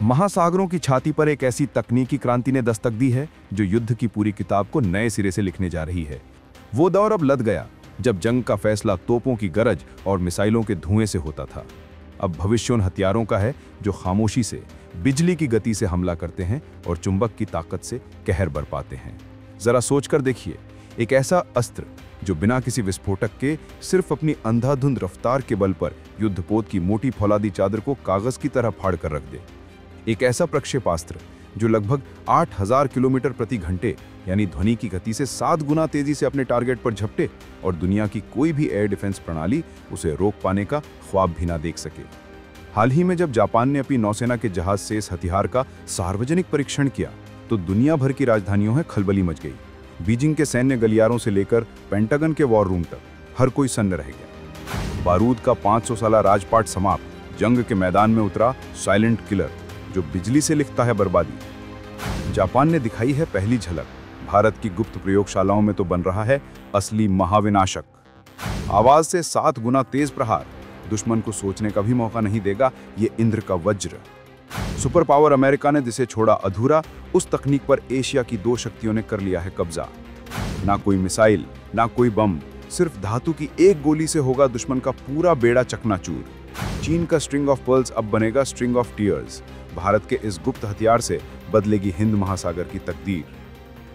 महासागरों की छाती पर एक ऐसी तकनीकी क्रांति ने दस्तक दी है जो युद्ध की पूरी किताब को नए सिरे से लिखने जा रही है। वो दौर अब लद गया जब जंग का फैसला तोपों की गरज और मिसाइलों के धुएं से होता था। अब भविष्य उन हथियारों का है जो खामोशी से, बिजली की गति से हमला करते हैं और चुंबक की ताकत से कहर बरपाते हैं। जरा सोचकर देखिए, एक ऐसा अस्त्र जो बिना किसी विस्फोटक के सिर्फ अपनी अंधाधुंध रफ्तार के बल पर युद्धपोत की मोटी फौलादी चादर को कागज की तरह फाड़ कर रख दे। एक ऐसा प्रक्षेपास्त्र जो लगभग 8000 किलोमीटर प्रति घंटे यानी ध्वनि की गति से 7 गुना तेजी से अपने टारगेट पर झपटे और दुनिया की कोई भी एयर डिफेंस प्रणाली उसे रोक पाने का ख्वाब भी ना देख सके। हाल ही में जब जापान ने अपनी नौसेना के जहाज से इस हथियार का सार्वजनिक परीक्षण किया तो दुनिया भर की राजधानियों में खलबली मच गई। बीजिंग के सैन्य गलियारों से लेकर पेंटागन के वॉर रूम तक हर कोई सन्न रह गया। बारूद का 500 साला राजपाट समाप्त, जंग के मैदान में उतरा साइलेंट किलर जो बिजली से लिखता है बर्बादी। जापान ने दिखाई है पहली झलक, भारत की गुप्त प्रयोगशालाओं में तो बन रहा है असली महाविनाशक। आवाज से 7 गुना तेज प्रहार, दुश्मन को सोचने का भी मौका नहीं देगा ये इंद्र का वज्र। सुपर पावर अमेरिका ने जिसे छोड़ा अधूरा, उस तकनीक पर एशिया की 2 शक्तियों ने कर लिया है कब्जा। ना कोई मिसाइल, ना कोई बम, सिर्फ धातु की एक गोली से होगा दुश्मन का पूरा बेड़ा चकनाचूर। चीन का स्ट्रिंग ऑफ पर्ल्स अब बनेगा स्ट्रिंग ऑफ टीयर्स। भारत के इस गुप्त हथियार से बदलेगी हिंद महासागर की तकदीर।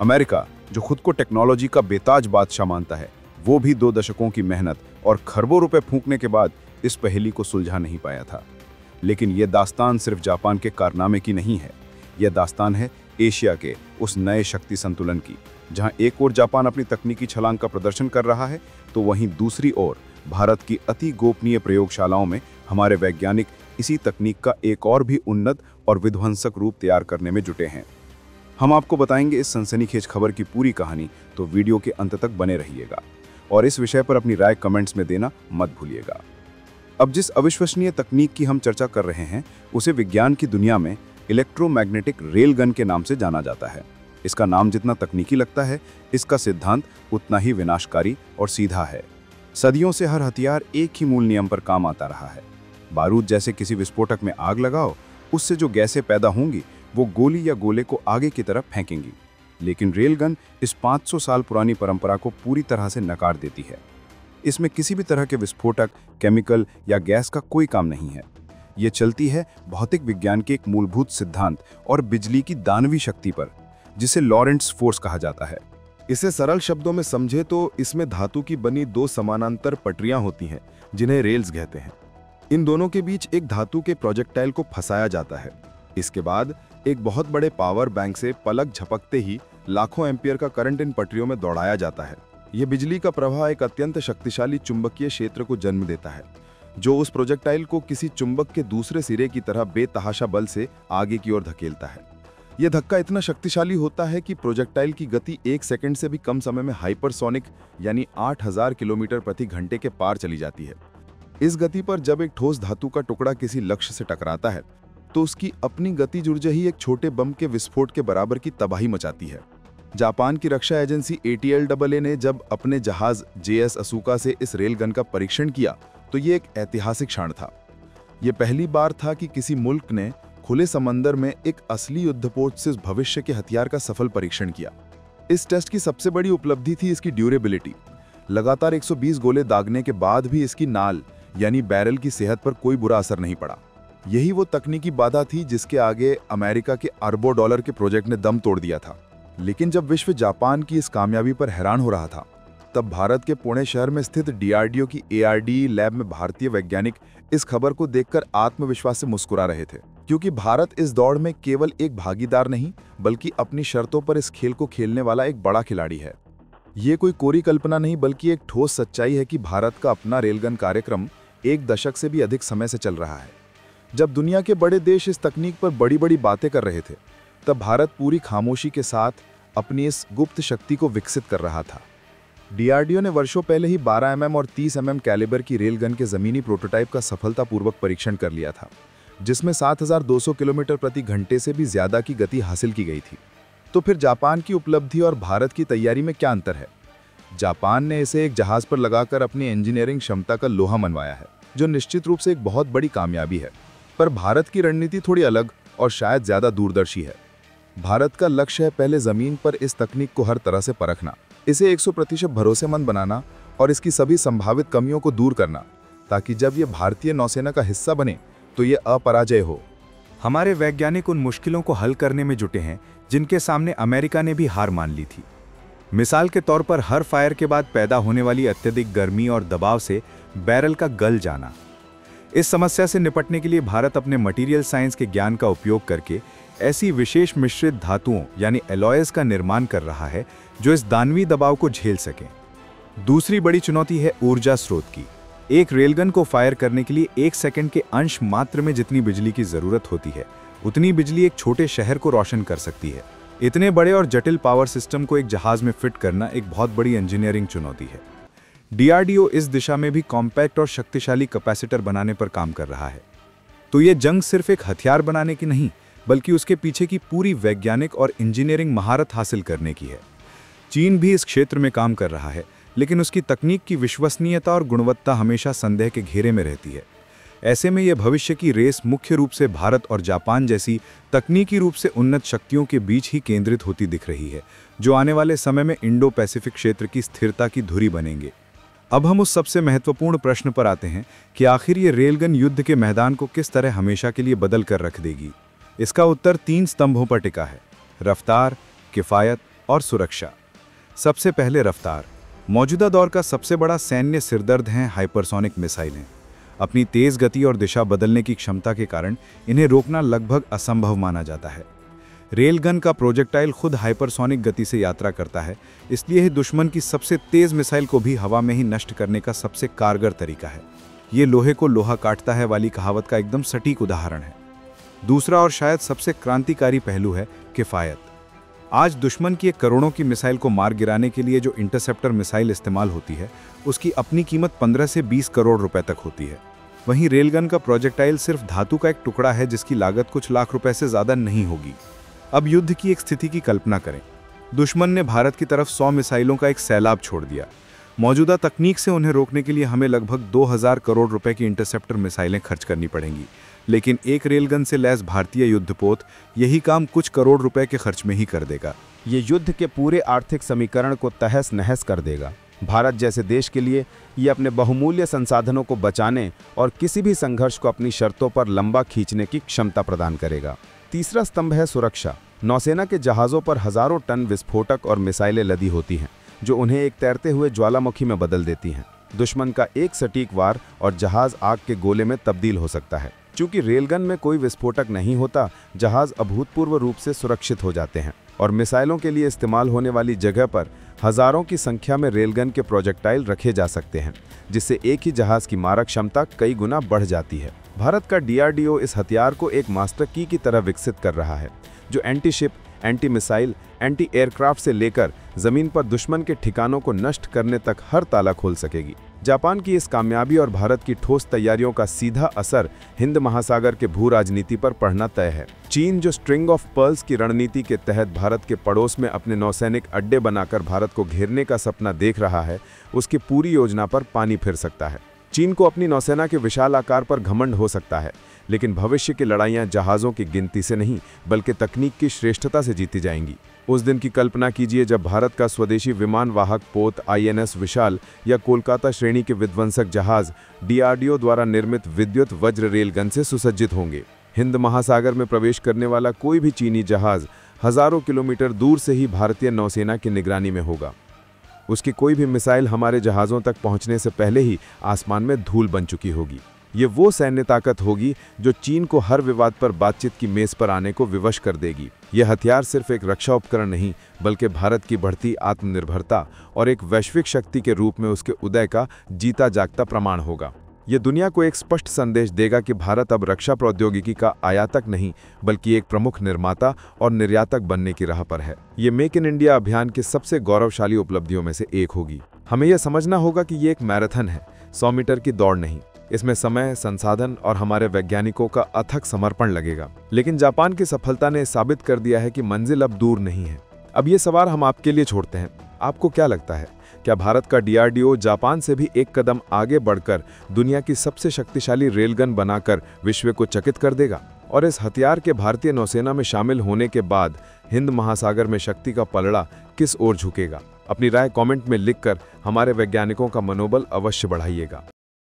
अमेरिका, जो खुद को टेक्नोलॉजी का बेताज बादशाह मानता है, वो भी 2 दशकों की मेहनत और खरबों रुपए फूंकने के बाद इस पहेली को सुलझा नहीं पाया था। लेकिन यह दास्तान सिर्फ जापान के कारनामे की नहीं है, यह दास्तान है एशिया के उस नए शक्ति संतुलन की, जहां एक ओर जापान अपनी तकनीकी छलांग का प्रदर्शन कर रहा है तो वहीं दूसरी ओर भारत की अति गोपनीय प्रयोगशालाओं में हमारे वैज्ञानिक इसी तकनीक का एक और भी उन्नत और विध्वंसक रूप तैयार करने में जुटे हैं। हम आपको बताएंगे इस सनसनीखेज खबर की पूरी कहानी, तो वीडियो के अंत तक बने रहिएगा और इस विषय पर अपनी राय कमेंट्स में देना मत भूलिएगा। अब जिस अविश्वसनीय तकनीक की हम चर्चा कर रहे हैं उसे विज्ञान की दुनिया में इलेक्ट्रोमैग्नेटिक रेल गन के नाम से जाना जाता है। इसका नाम जितना तकनीकी लगता है, इसका सिद्धांत उतना ही विनाशकारी और सीधा है। सदियों से हर हथियार एक ही मूल नियम पर काम आता रहा है। बारूद जैसे किसी विस्फोटक में आग लगाओ, उससे जो गैसें पैदा होंगी वो गोली या गोले को आगे की तरफ फेंकेंगी। लेकिन रेलगन इस 500 साल पुरानी परंपरा को पूरी तरह से नकार देती है। इसमें किसी भी तरह के विस्फोटक, केमिकल या गैस का कोई काम नहीं है। ये चलती है भौतिक विज्ञान के एक मूलभूत सिद्धांत और बिजली की दानवी शक्ति पर, जिसे लॉरेंट्स फोर्स कहा जाता है। इसे सरल शब्दों में समझे तो इसमें धातु की बनी 2 समानांतर पटरियां होती हैं जिन्हें रेल्स कहते हैं। इन दोनों के बीच एक धातु के प्रोजेक्टाइल को फंसाया जाता है। इसके बाद एक बहुत बड़े पावर बैंक से पलक झपकते ही लाखों एम्पियर का करंट इन पटरियों में दौड़ाया जाता है। यह बिजली का प्रवाह एक अत्यंत शक्तिशाली चुंबकीय क्षेत्र को जन्म देता है, जो उस प्रोजेक्टाइल को किसी चुंबक के दूसरे सिरे की तरह बेतहाशा बल से आगे की ओर धकेलता है। यह धक्का इतना शक्तिशाली होता है कि प्रोजेक्टाइल की गति 1 सेकंड से भी कम समय में हाइपरसोनिक यानी 8000 किलोमीटर प्रति घंटे के पार चली जाती है। इस गति पर जब एक ठोस धातु का टुकड़ा किसी लक्ष्य से टकराता है तो उसकी अपनी गतिज ऊर्जा ही एक छोटे बम के विस्फोट के बराबर की तबाही मचाती है। जापान की रक्षा एजेंसी ATLAA ने जब अपने जहाज JS असूका से इस रेलगन का परीक्षण किया तो ये एक ऐतिहासिक क्षण था। यह पहली बार था कि किसी मुल्क ने खुले समंदर में एक असली युद्धपोत से भविष्य के हथियार का सफल परीक्षण किया। इस टेस्ट की सबसे बड़ी उपलब्धि थी इसकी ड्यूरेबिलिटी। लगातार 120 गोले दागने के बाद भी इसकी नाल यानी बैरल की सेहत पर कोई बुरा असर नहीं पड़ा। यही वो तकनीकी बाधा थी जिसके आगे अमेरिका के अरबों डॉलर के प्रोजेक्ट ने दम तोड़ दिया था। लेकिन जब विश्व जापान की इस कामयाबी पर हैरान हो रहा था, तब भारत के पुणे शहर में स्थित DRDO की ARDE लैब में भारतीय वैज्ञानिक इस खबर को देखकर आत्मविश्वास से मुस्कुरा रहे थे, क्योंकि भारत इस दौड़ में केवल एक भागीदार नहीं बल्कि अपनी शर्तों पर इस खेल को खेलने वाला एक बड़ा खिलाड़ी है। ये कोई कोरी कल्पना नहीं बल्कि एक ठोस सच्चाई है कि भारत का अपना रेलगन कार्यक्रम 1 दशक से भी अधिक समय से चल रहा है। जब दुनिया के बड़े देश इस तकनीक पर बड़ी बड़ी बातें कर रहे थे, तब भारत पूरी खामोशी के साथ अपनी इस गुप्त शक्ति को विकसित कर रहा था। DRDO ने वर्षों पहले ही 12 mm और 30 mm कैलिबर की रेलगन के जमीनी प्रोटोटाइप का सफलतापूर्वक परीक्षण कर लिया था, जिसमें 7200 किलोमीटर प्रति घंटे से भी ज्यादा की गति हासिल की गई थी। तो फिर जापान की उपलब्धि और भारत की तैयारी में क्या अंतर है? जापान ने इसे एक जहाज पर लगाकर अपनी इंजीनियरिंग क्षमता का लोहा मनवाया है, जो निश्चित रूप से एक बहुत बड़ी कामयाबी है। पर भारत की रणनीति थोड़ी अलग और शायद ज्यादा दूरदर्शी है। भारत का लक्ष्य है पहले जमीन पर इस तकनीक को हर तरह से परखना, इसे 100% भरोसेमंद बनाना और इसकी सभी संभावित कमियों को दूर करना, ताकि जब ये भारतीय नौसेना का हिस्सा बने तो ये अपराजय हो। हमारे वैज्ञानिक उन मुश्किलों को हल करने में जुटे हैं जिनके सामने अमेरिका ने भी हार मान ली थी। मिसाल के तौर पर हर फायर के बाद पैदा होने वाली अत्यधिक गर्मी और दबाव से बैरल का गल जाना। इस समस्या से निपटने के लिए भारत अपने मटेरियल साइंस के ज्ञान का उपयोग करके ऐसी विशेष मिश्रित धातुओं यानी एलॉयज का निर्माण कर रहा है जो इस दानवी दबाव को झेल सकें। दूसरी बड़ी चुनौती है ऊर्जा स्रोत की। एक रेलगन को फायर करने के लिए 1 सेकंड के अंश मात्र में जितनी बिजली की जरूरत होती है, उतनी बिजली एक छोटे शहर को रोशन कर सकती है। इतने बड़े और जटिल पावर सिस्टम को एक जहाज में फिट करना एक बहुत बड़ी इंजीनियरिंग चुनौती है। डीआरडीओ इस दिशा में भी कॉम्पैक्ट और शक्तिशाली कैपेसिटर बनाने पर काम कर रहा है। तो ये जंग सिर्फ एक हथियार बनाने की नहीं, बल्कि उसके पीछे की पूरी वैज्ञानिक और इंजीनियरिंग महारत हासिल करने की है। चीन भी इस क्षेत्र में काम कर रहा है, लेकिन उसकी तकनीक की विश्वसनीयता और गुणवत्ता हमेशा संदेह के घेरे में रहती है। ऐसे में यह भविष्य की रेस मुख्य रूप से भारत और जापान जैसी तकनीकी रूप से उन्नत शक्तियों के बीच ही केंद्रित होती दिख रही है, जो आने वाले समय में इंडो पैसिफिक क्षेत्र की स्थिरता की धुरी बनेंगे। अब हम उस सबसे महत्वपूर्ण प्रश्न पर आते हैं कि आखिर ये रेलगन युद्ध के मैदान को किस तरह हमेशा के लिए बदल कर रख देगी। इसका उत्तर 3 स्तंभों पर टिका है: रफ्तार, किफायत और सुरक्षा। सबसे पहले रफ्तार। मौजूदा दौर का सबसे बड़ा सैन्य सिरदर्द हैं हाइपरसोनिक मिसाइलें। अपनी तेज गति और दिशा बदलने की क्षमता के कारण इन्हें रोकना लगभग असंभव माना जाता है। रेलगन का प्रोजेक्टाइल खुद हाइपरसोनिक गति से यात्रा करता है, इसलिए ही दुश्मन की सबसे तेज मिसाइल को भी हवा में ही नष्ट करने का सबसे कारगर तरीका है। ये लोहे को लोहा काटता है वाली कहावत का एकदम सटीक उदाहरण है। दूसरा और शायद सबसे क्रांतिकारी पहलू है किफायत। आज दुश्मन की 1 करोड़ों की मिसाइल को मार गिराने के लिए जो इंटरसेप्टर मिसाइल इस्तेमाल होती है, उसकी अपनी कीमत 15 से 20 करोड़ रुपए तक होती है। वहीं रेलगन का प्रोजेक्टाइल सिर्फ धातु का एक टुकड़ा है जिसकी लागत कुछ लाख रुपए से ज़्यादा नहीं होगी। अब युद्ध की एक स्थिति की कल्पना करें। दुश्मन ने भारत की तरफ 100 मिसाइलों का एक सैलाब छोड़ दिया। मौजूदा तकनीक से उन्हें रोकने के लिए हमें लगभग 2000 करोड़ रुपए की इंटरसेप्टर मिसाइलें खर्च करनी पड़ेंगी, लेकिन एक रेलगन से लैस भारतीय युद्धपोत यही काम कुछ करोड़ रुपए के खर्च में ही कर देगा। ये युद्ध के पूरे आर्थिक समीकरण को तहस नहस कर देगा। भारत जैसे देश के लिए ये अपने बहुमूल्य संसाधनों को बचाने और किसी भी संघर्ष को अपनी शर्तों पर लंबा खींचने की क्षमता प्रदान करेगा। तीसरा स्तंभ है सुरक्षा। नौसेना के जहाज़ों पर हजारों टन विस्फोटक और मिसाइलें लदी होती हैं, जो उन्हें एक तैरते हुए ज्वालामुखी में बदल देती हैं। दुश्मन का एक सटीक वार और जहाज़ आग के गोले में तब्दील हो सकता है। चूंकि रेलगन में कोई विस्फोटक नहीं होता, जहाज़ अभूतपूर्व रूप से सुरक्षित हो जाते हैं और मिसाइलों के लिए इस्तेमाल होने वाली जगह पर हजारों की संख्या में रेलगन के प्रोजेक्टाइल रखे जा सकते हैं, जिससे एक ही जहाज़ की मारक क्षमता कई गुना बढ़ जाती है। भारत का डीआरडीओ इस हथियार को एक मास्टर की तरह विकसित कर रहा है, जो anti ship, anti missile, anti aircraft से लेकर जमीन पर दुश्मन के ठिकानों को नष्ट करने तक हर ताला खोल सकेगी। जापान की इस कामयाबी और भारत की ठोस तैयारियों का सीधा असर हिंद महासागर के भू राजनीति पर पड़ना तय है। चीन जो स्ट्रिंग ऑफ पर्ल्स की रणनीति के तहत भारत के पड़ोस में अपने नौसैनिक अड्डे बनाकर भारत को घेरने का सपना देख रहा है, उसकी पूरी योजना पर पानी फिर सकता है। चीन को अपनी नौसेना के विशाल आकार पर घमंड हो सकता है, लेकिन भविष्य की लड़ाइयां जहाज़ों की गिनती से नहीं, बल्कि तकनीक की श्रेष्ठता से जीती जाएंगी। उस दिन की कल्पना कीजिए जब भारत का स्वदेशी विमान वाहक पोत आईएनएस विशाल या कोलकाता श्रेणी के विध्वंसक जहाज डीआरडीओ द्वारा निर्मित विद्युत वज्र रेलगन से सुसज्जित होंगे। हिंद महासागर में प्रवेश करने वाला कोई भी चीनी जहाज हजारों किलोमीटर दूर से ही भारतीय नौसेना की निगरानी में होगा। उसकी कोई भी मिसाइल हमारे जहाज़ों तक पहुंचने से पहले ही आसमान में धूल बन चुकी होगी। ये वो सैन्य ताकत होगी जो चीन को हर विवाद पर बातचीत की मेज पर आने को विवश कर देगी। यह हथियार सिर्फ एक रक्षा उपकरण नहीं, बल्कि भारत की बढ़ती आत्मनिर्भरता और एक वैश्विक शक्ति के रूप में उसके उदय का जीता जागता प्रमाण होगा। यह दुनिया को एक स्पष्ट संदेश देगा कि भारत अब रक्षा प्रौद्योगिकी का आयातक नहीं, बल्कि एक प्रमुख निर्माता और निर्यातक बनने की राह पर है। ये मेक इन इंडिया अभियान की सबसे गौरवशाली उपलब्धियों में से एक होगी। हमें यह समझना होगा कि ये एक मैराथन है, 100 मीटर की दौड़ नहीं। इसमें समय, संसाधन और हमारे वैज्ञानिकों का अथक समर्पण लगेगा। लेकिन जापान की सफलता ने साबित कर दिया है कि मंजिल अब दूर नहीं है। अब ये सवाल हम आपके लिए छोड़ते हैं। आपको क्या लगता है, क्या भारत का डीआरडीओ जापान से भी एक कदम आगे बढ़कर दुनिया की सबसे शक्तिशाली रेलगन बनाकर विश्व को चकित कर देगा? और इस हथियार के भारतीय नौसेना में शामिल होने के बाद हिंद महासागर में शक्ति का पलड़ा किस ओर झुकेगा? अपनी राय कमेंट में लिखकर हमारे वैज्ञानिकों का मनोबल अवश्य बढ़ाइएगा।